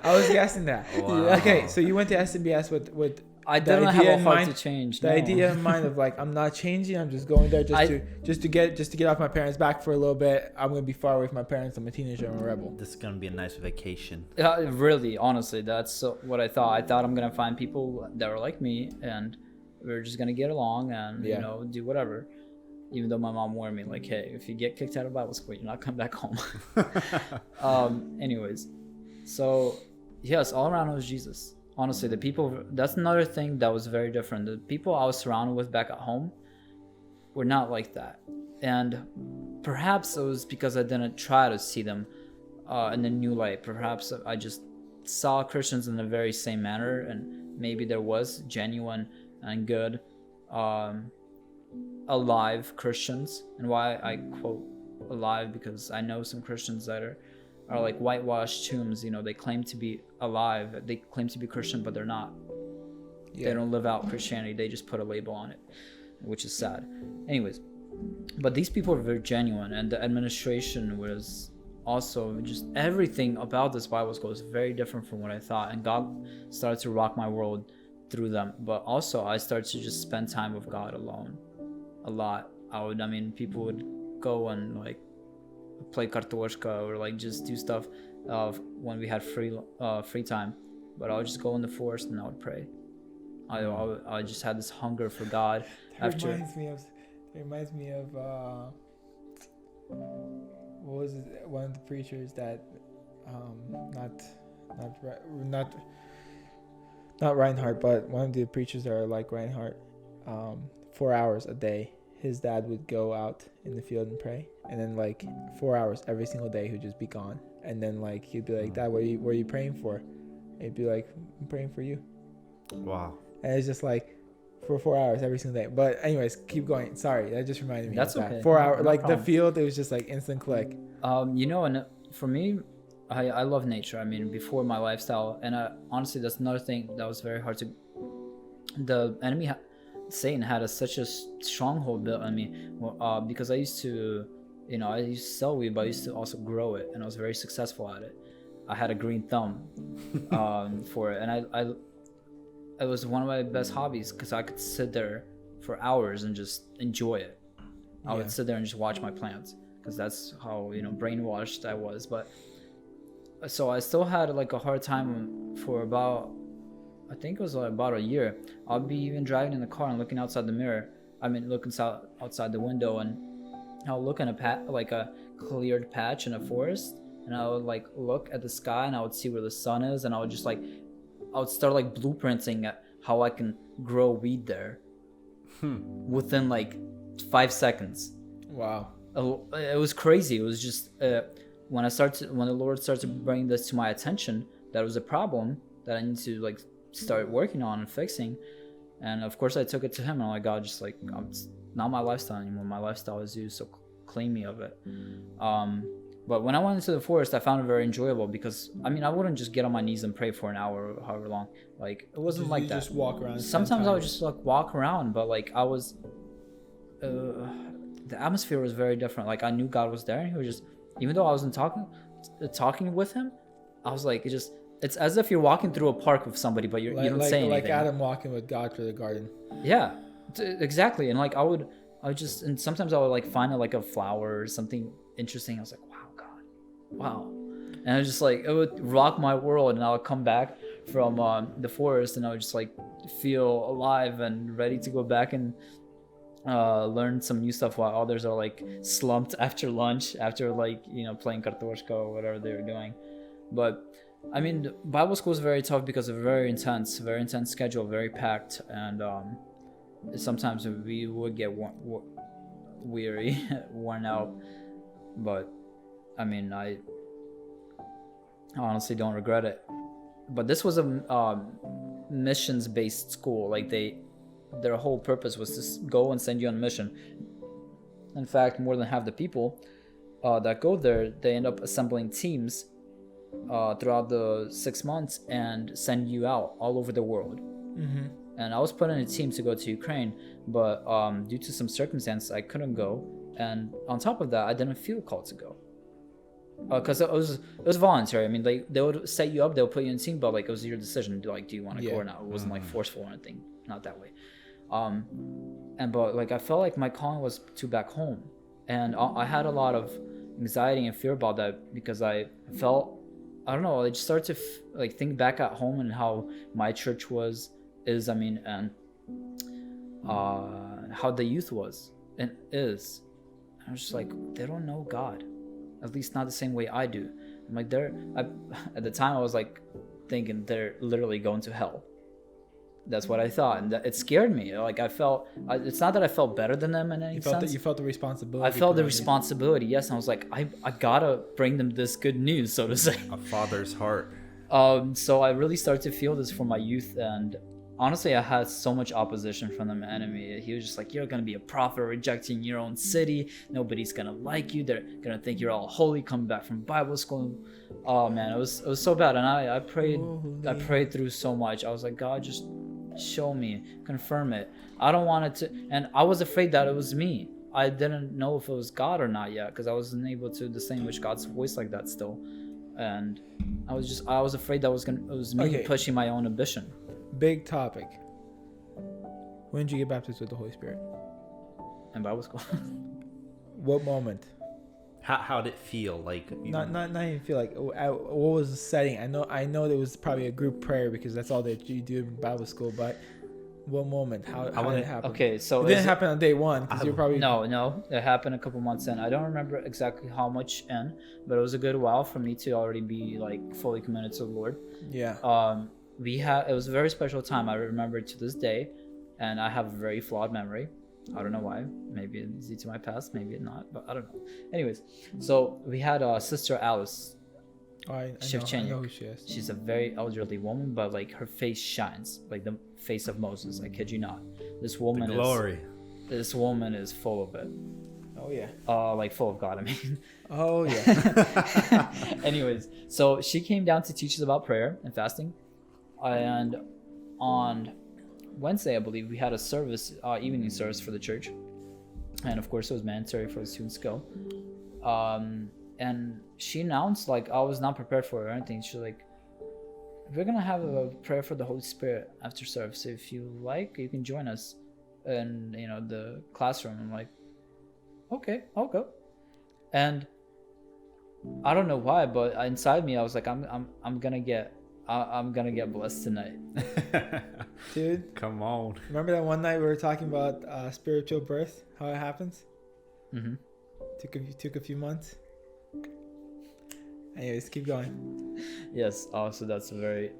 Speaker 2: I was guessing that.
Speaker 3: Wow.
Speaker 2: Okay, so you went to SMBS with
Speaker 4: I didn't have a heart to change.
Speaker 2: The idea in mind of like, I'm not changing. I'm just going there just to get off my parents' back for a little bit. I'm gonna be far away from my parents. I'm a teenager. I'm a rebel.
Speaker 3: This is gonna be a nice vacation.
Speaker 4: Really, honestly, that's what I thought. I thought I'm gonna find people that are like me, and we're just gonna get along and do whatever. Even though my mom warned me, like, hey, if you get kicked out of Bible school, you're not coming back home. Anyways, so yes, all around it was Jesus. Honestly, the people, that's another thing that was very different. The people I was surrounded with back at home were not like that. And perhaps it was because I didn't try to see them in a new light. Perhaps I just saw Christians in the very same manner, and maybe there was genuine and good, alive Christians. And why I quote alive, because I know some Christians that are like whitewashed tombs. They claim to be alive, they claim to be Christian, but they're not. They don't live out Christianity, they just put a label on it, which is sad. Anyways, but these people were very genuine, and the administration was also just everything about this Bible school is very different from what I thought, and God started to rock my world through them. But also I started to just spend time with God alone a lot. People would go and like play kartoshka or like just do stuff when we had free time, but I would just go in the forest and I would pray. I just had this hunger for God.
Speaker 2: It reminds me of what was it, one of the preachers that not Reinhardt, but one of the preachers that are like Reinhardt, 4 hours a day his dad would go out in the field and pray, and then like 4 hours every single day he'd just be gone, and then like he'd be like, Dad, what are you praying for? And he'd be like, I'm praying for you.
Speaker 3: Wow.
Speaker 2: And it's just like for 4 hours every single day. But anyways, keep going. Sorry, that just reminded me.
Speaker 4: That's
Speaker 2: of
Speaker 4: okay.
Speaker 2: that. 4 hours,
Speaker 4: No
Speaker 2: like
Speaker 4: problem.
Speaker 2: the field, it was just like instant click.
Speaker 4: And for me, I love nature. Before my lifestyle, and honestly, that's another thing that was very hard to. The enemy, Satan, had such a stronghold built on me, because I used to sell weed, but I used to also grow it, and I was very successful at it. I had a green thumb for it, and it was one of my best hobbies because I could sit there for hours and just enjoy it. I would sit there and just watch my plants because that's how brainwashed I was. But so I still had like a hard time for about, I think it was like about a year. I'll be even driving in the car and looking outside the mirror. Looking outside the window, and I'll look in a cleared patch in a forest, and I would like look at the sky, and I would see where the sun is, and I would start like blueprinting at how I can grow weed there within like 5 seconds.
Speaker 2: Wow.
Speaker 4: It was crazy. It was just when the Lord started to bring this to my attention, that was a problem that I need to like start working on and fixing. And of course I took it to him, and I'm like, God, just like, it's not my lifestyle anymore. My lifestyle is you, so clean me of it. But when I went into the forest, I found it very enjoyable because I wouldn't just get on my knees and pray for an hour or however long. Like, it wasn't like that.
Speaker 2: Just walk around.
Speaker 4: Sometimes I would just like walk around, but like it the atmosphere was very different. Like I knew God was there, and He was just, even though I wasn't talking with Him, I was like, it's as if you're walking through a park with somebody, but you don't say anything.
Speaker 2: Like Adam walking with God through the garden.
Speaker 4: Yeah, exactly. And like I would just, and sometimes I would like find like a flower or something interesting. I was like, wow, God, wow. And I was just like, it would rock my world, and I would come back from the forest, and I would just like feel alive and ready to go back and learn some new stuff while others are like slumped after lunch, after like, you know, playing kartoshka or whatever they were doing. But I mean, Bible school is very tough because of very intense schedule, very packed, and sometimes we would get weary, worn out. But I mean, I honestly don't regret it. But this was a missions-based school. Like their whole purpose was to go and send you on a mission. In fact, more than half the people that go there, they end up assembling teams throughout the 6 months and send you out all over the world.
Speaker 2: Mm-hmm.
Speaker 4: And I was put in a team to go to Ukraine, but due to some circumstance, I couldn't go. And on top of that, I didn't feel called to go. Because it was voluntary. I mean, like they would set you up, they'll put you in a team, but like it was your decision. Like, do you want to go or not? It wasn't like forceful or anything. Not that way. But like I felt like my calling was to back home, and I had a lot of anxiety and fear about that because I felt, I don't know, I just started to like think back at home and how my church is, and how the youth was and is. I was just like, they don't know God, at least not the same way I do. I'm like, at the time I was like thinking they're literally going to hell. That's what I thought, and it scared me. Like I felt, it's not that I felt better than them in any sense.
Speaker 2: You felt the responsibility.
Speaker 4: I felt the responsibility, yes. And I was like, I gotta bring them this good news, so to say.
Speaker 3: A father's heart.
Speaker 4: So I really started to feel this for my youth, and honestly, I had so much opposition from the enemy. He was just like, you're gonna be a prophet rejecting your own city. Nobody's gonna like you. They're gonna think you're all holy coming back from Bible school. Oh man, it was so bad. And I prayed through so much. I was like, God, just show me, confirm it. I don't want it to. And I was afraid that it was me. I didn't know if it was God or not yet, because I wasn't able to distinguish God's voice like that still. And I was afraid that it was me pushing my own ambition.
Speaker 2: Big topic. When did you get baptized with the Holy Spirit?
Speaker 4: In Bible school.
Speaker 2: What moment?
Speaker 3: How did it feel? Like
Speaker 2: not even feel like. What was the setting? I know there was probably a group prayer because that's all that you do in Bible school. But what moment? How did it happen?
Speaker 4: Okay, so
Speaker 2: it didn't happen on day one because you're probably
Speaker 4: no. It happened a couple months in. I don't remember exactly how much in, but it was a good while for me to already be like fully committed to the Lord.
Speaker 2: Yeah.
Speaker 4: It was a very special time. I remember it to this day, and I have a very flawed memory. I don't know why. Maybe it's due to my past, maybe not, but I don't know. Anyways, so we had Sister Alice.
Speaker 2: I know who she is.
Speaker 4: She's a very elderly woman, but like her face shines like the face of Moses. I kid you not. This woman
Speaker 3: the glory.
Speaker 4: This woman is full of it.
Speaker 2: Oh yeah.
Speaker 4: Like full of God, I mean.
Speaker 2: Oh yeah.
Speaker 4: Anyways, so she came down to teach us about prayer and fasting. And on Wednesday, I believe, we had a service, evening service for the church. And of course, it was mandatory for the students to go. And she announced, like, I was not prepared for it or anything. She's like, we're going to have a prayer for the Holy Spirit after service. If you like, you can join us in, the classroom. I'm like, okay, I'll go. And I don't know why, but inside me, I was like, I'm gonna get blessed tonight.
Speaker 2: Dude,
Speaker 3: come on.
Speaker 2: Remember that one night we were talking about spiritual birth, how it happens?
Speaker 4: Mm-hmm.
Speaker 2: Took a few months. Anyways, keep going.
Speaker 4: Yes. So that's very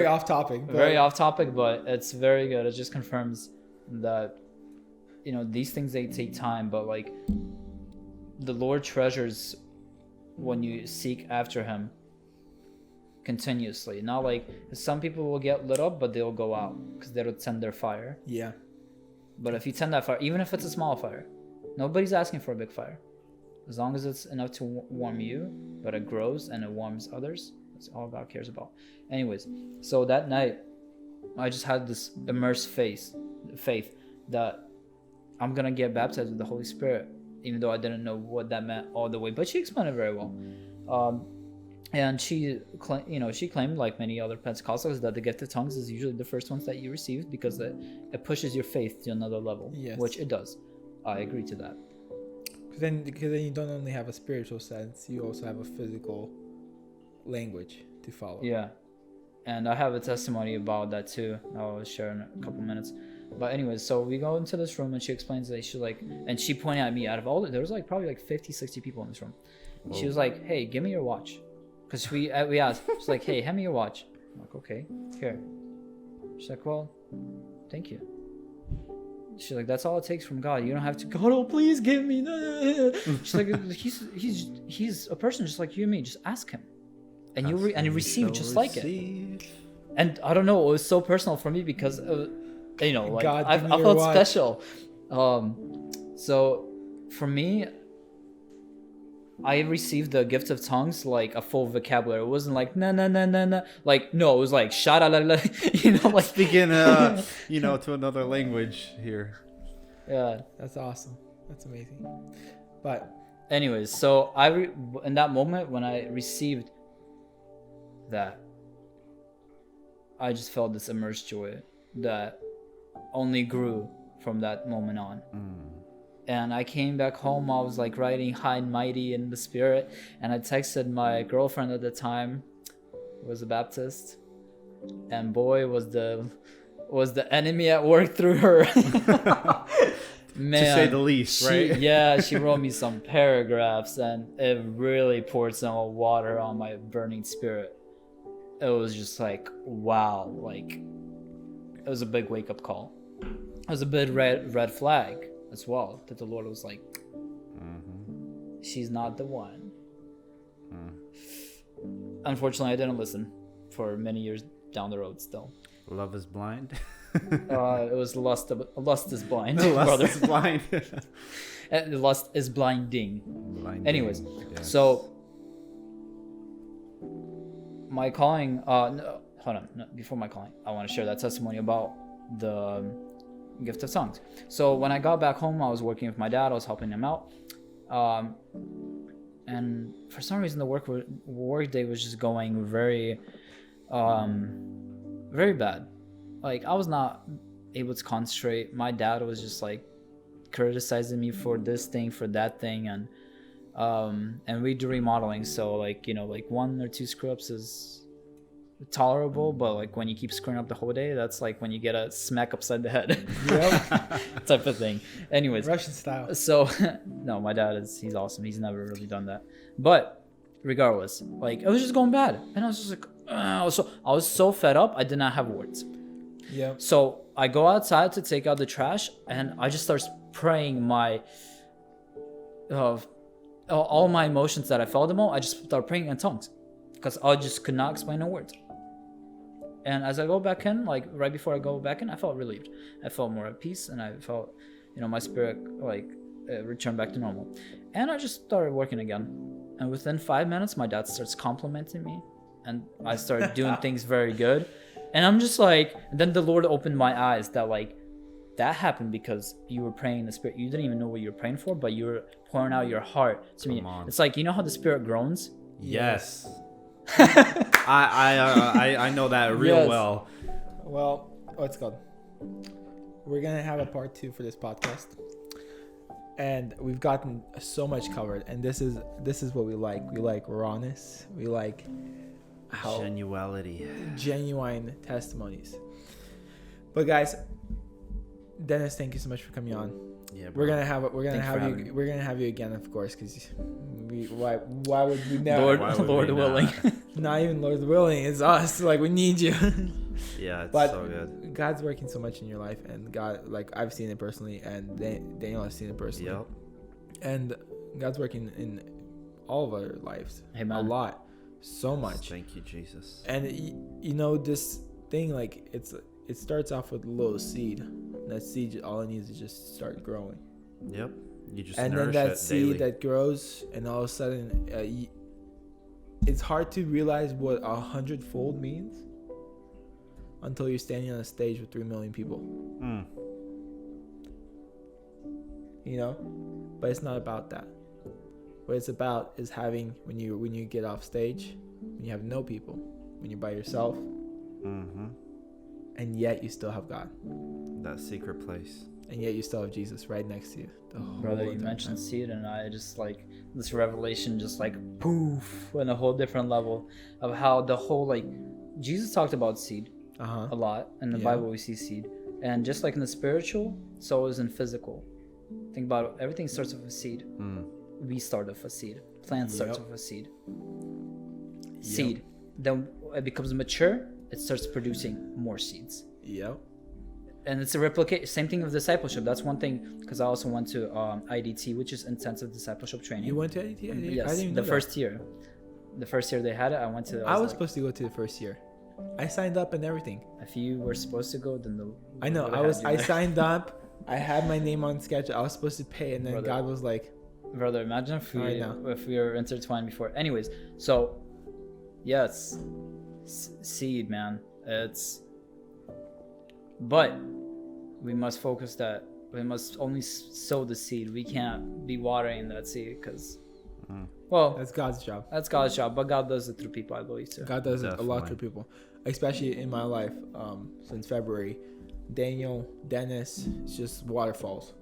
Speaker 2: off topic.
Speaker 4: Very off topic, but it's very good. It just confirms that these things, they take time, but like the Lord treasures when you seek after Him continuously. Not like some people will get lit up, but they'll go out because they don't tend their fire.
Speaker 2: Yeah.
Speaker 4: But if you tend that fire, even if it's a small fire, nobody's asking for a big fire. As long as it's enough to warm you, but it grows and it warms others, that's all God cares about. Anyways, so that night, I just had this immersed faith that I'm gonna get baptized with the Holy Spirit, even though I didn't know what that meant all the way. But she explained it very well. And she claimed, like many other Pentecostals, that the gift of tongues is usually the first ones that you receive because it pushes your faith to another level,
Speaker 2: Yes.
Speaker 4: which it does. I agree to that.
Speaker 2: Because then you don't only have a spiritual sense, you also have a physical language to follow.
Speaker 4: Yeah, and I have a testimony about that too. I'll share in a couple minutes. But anyways, so we go into this room and she explains that and she pointed at me. Out of all, there was like probably like 50, 60 people in this room. Whoa. She was like, "Hey, give me your watch," because we asked. She's like, "Hey, hand me your watch." I'm like, "Okay, here." She's like, "Well, thank you." She's like, "That's all it takes from God. You don't have to, God, oh, please give me." She's like, he's a person just like you and me. Just ask him, and you receive just like it. And I don't know, it was so personal for me because, like
Speaker 2: God,
Speaker 4: I felt special. So for me, I received the gift of tongues like a full vocabulary. It wasn't like na na na na na. Like no, it was like sha la la la. Like
Speaker 3: speaking, to another language here.
Speaker 4: Yeah,
Speaker 2: that's awesome. That's amazing. But
Speaker 4: anyways, so in that moment when I received that, I just felt this immersed joy that only grew from that moment on. And I came back home. I was like riding high and mighty in the spirit, and I texted my girlfriend at the time, who was a Baptist, and boy was the enemy at work through her. Man,
Speaker 3: to say the least, right?
Speaker 4: She wrote me some paragraphs, and it really poured some water on my burning spirit. It was just like, wow, like it was a big wake up call. It was a big red flag as well, that the Lord was like, she's not the one. Unfortunately, I didn't listen for many years down the road still.
Speaker 3: Love is blind.
Speaker 4: It was lust is blind.
Speaker 3: Lust is blind.
Speaker 4: Lust is blinding. Anyways,
Speaker 3: yes.
Speaker 4: So my calling, no, hold on, no, before my calling, I want to share that testimony about the gift of tongues. So when I got back home, I was working with my dad. I was helping him out, and for some reason the work day was just going very very bad. Like I was not able to concentrate. My dad was just like criticizing me for this thing, for that thing, and we do remodeling, so like one or two screw ups is tolerable, but like when you keep screwing up the whole day, that's like when you get a smack upside the head. Yep. Type of thing. Anyways,
Speaker 2: Russian style.
Speaker 4: So no, my dad he's awesome. He's never really done that. But regardless, like it was just going bad, and I was just like, I was so fed up. I did not have words.
Speaker 2: Yeah.
Speaker 4: So I go outside to take out the trash, and I just start praying my all my emotions that I felt them all. I just start praying in tongues because I just could not explain the words. And as I go back in, like right before I go back in, I felt relieved. I felt more at peace, and I felt, my spirit like return back to normal. And I just started working again. And within 5 minutes, my dad starts complimenting me, and I started doing things very good. And I'm just like, and then the Lord opened my eyes that like, that happened because you were praying in the spirit. You didn't even know what you were praying for, but you were pouring out your heart to me. It's like, how the spirit groans?
Speaker 3: Yes. I know that real well.
Speaker 2: Well, what's called? We're gonna have a part 2 for this podcast, and we've gotten so much covered. And this is what we like. We like rawness. We like genuine testimonies. But guys, Dennis, thank you so much for coming on. Yeah, bro. We're gonna have you again, of course, because why would we never?
Speaker 4: Lord willing.
Speaker 2: Not even Lord willing, it's us. Like, we need you.
Speaker 3: Yeah, it's
Speaker 2: but
Speaker 3: so good.
Speaker 2: God's working so much in your life, and God, like, I've seen it personally, and Daniel has seen it personally.
Speaker 3: Yep.
Speaker 2: And God's working in all of our lives.
Speaker 4: Amen.
Speaker 2: A lot, so much.
Speaker 3: Thank you, Jesus.
Speaker 2: And this thing, like, it starts off with a little seed. And that seed, all it needs is just start growing.
Speaker 3: Yep. You just
Speaker 2: and
Speaker 3: nourish
Speaker 2: then that
Speaker 3: it
Speaker 2: seed
Speaker 3: daily.
Speaker 2: That grows, and all of a sudden, it's hard to realize what 100-fold means until you're standing on a stage with 3 million people. you know. But it's not about that. What it's about is having when you get off stage, when you have no people, when you're by yourself, and yet you still have God.
Speaker 3: That secret place.
Speaker 2: And yet you still have Jesus right next to you.
Speaker 4: Brother, you mentioned seed, and I just like this revelation, just like poof, on a whole different level of how the whole like Jesus talked about seed a lot in the Bible. We see seed, and just like in the spiritual, so is in physical. Think about it. Everything starts with a seed. We start with a seed. Plant starts with a seed. Seed. Then it becomes mature. It starts producing more seeds.
Speaker 2: Yep.
Speaker 4: And it's a replicate. Same thing with discipleship. That's one thing, because I also went to IDT, which is intensive discipleship training.
Speaker 2: You went to IDT?
Speaker 4: Yes,
Speaker 2: I didn't even
Speaker 4: the
Speaker 2: know
Speaker 4: first year. The first year they had it, I went to.
Speaker 2: I was supposed to go to the first year. I signed up and everything.
Speaker 4: If you were supposed to go, then
Speaker 2: I know. I signed up. I had my name on schedule. I was supposed to pay, and then God was like,
Speaker 4: "Brother, imagine if we were intertwined before." Anyways, so yes, seed, man. But we must focus that we must only sow the seed. We can't be watering that seed because, well,
Speaker 2: that's God's job.
Speaker 4: That's God's job, but God does it through people, I believe, too.
Speaker 2: God does it a lot through people, especially in my life. Since February, Dennis, it's just waterfalls.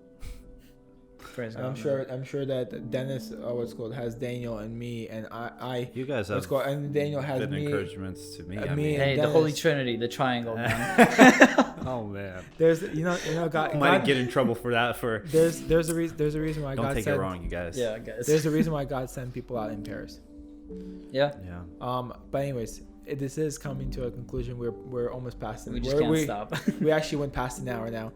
Speaker 4: Praise God,
Speaker 2: I'm sure that Dennis, what's called, has Daniel and me, and I.
Speaker 3: You guys have.
Speaker 2: And Daniel has
Speaker 3: been
Speaker 2: me.
Speaker 3: Encouragements to me.
Speaker 4: Hey, the Holy Trinity, the triangle, man.
Speaker 3: Oh man.
Speaker 2: There's God
Speaker 3: might get in trouble for that.
Speaker 2: There's a reason why
Speaker 3: Don't
Speaker 2: God
Speaker 3: take
Speaker 2: said,
Speaker 3: it wrong, you guys.
Speaker 4: Yeah, guys.
Speaker 2: There's a reason why God sent people out in pairs.
Speaker 4: Yeah.
Speaker 2: But anyways, this is coming to a conclusion. We're almost past it.
Speaker 4: We just can't stop.
Speaker 2: We actually went past an hour now.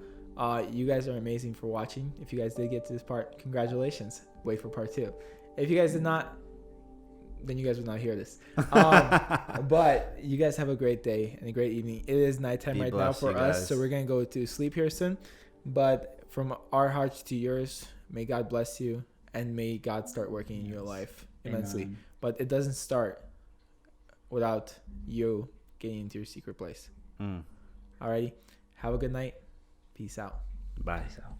Speaker 2: You guys are amazing for watching. If you guys did get to this part, congratulations. Wait for part 2. If you guys did not, then you guys would not hear this. But you guys have a great day and a great evening. It is nighttime right now for us, so we're gonna go to sleep here soon. But from our hearts to yours, may God bless you, and may God start working in your life immensely.
Speaker 4: Amen.
Speaker 2: But it doesn't start without you getting into your secret place. Alrighty, have a good night. Peace out.
Speaker 3: Bye.
Speaker 4: Peace out.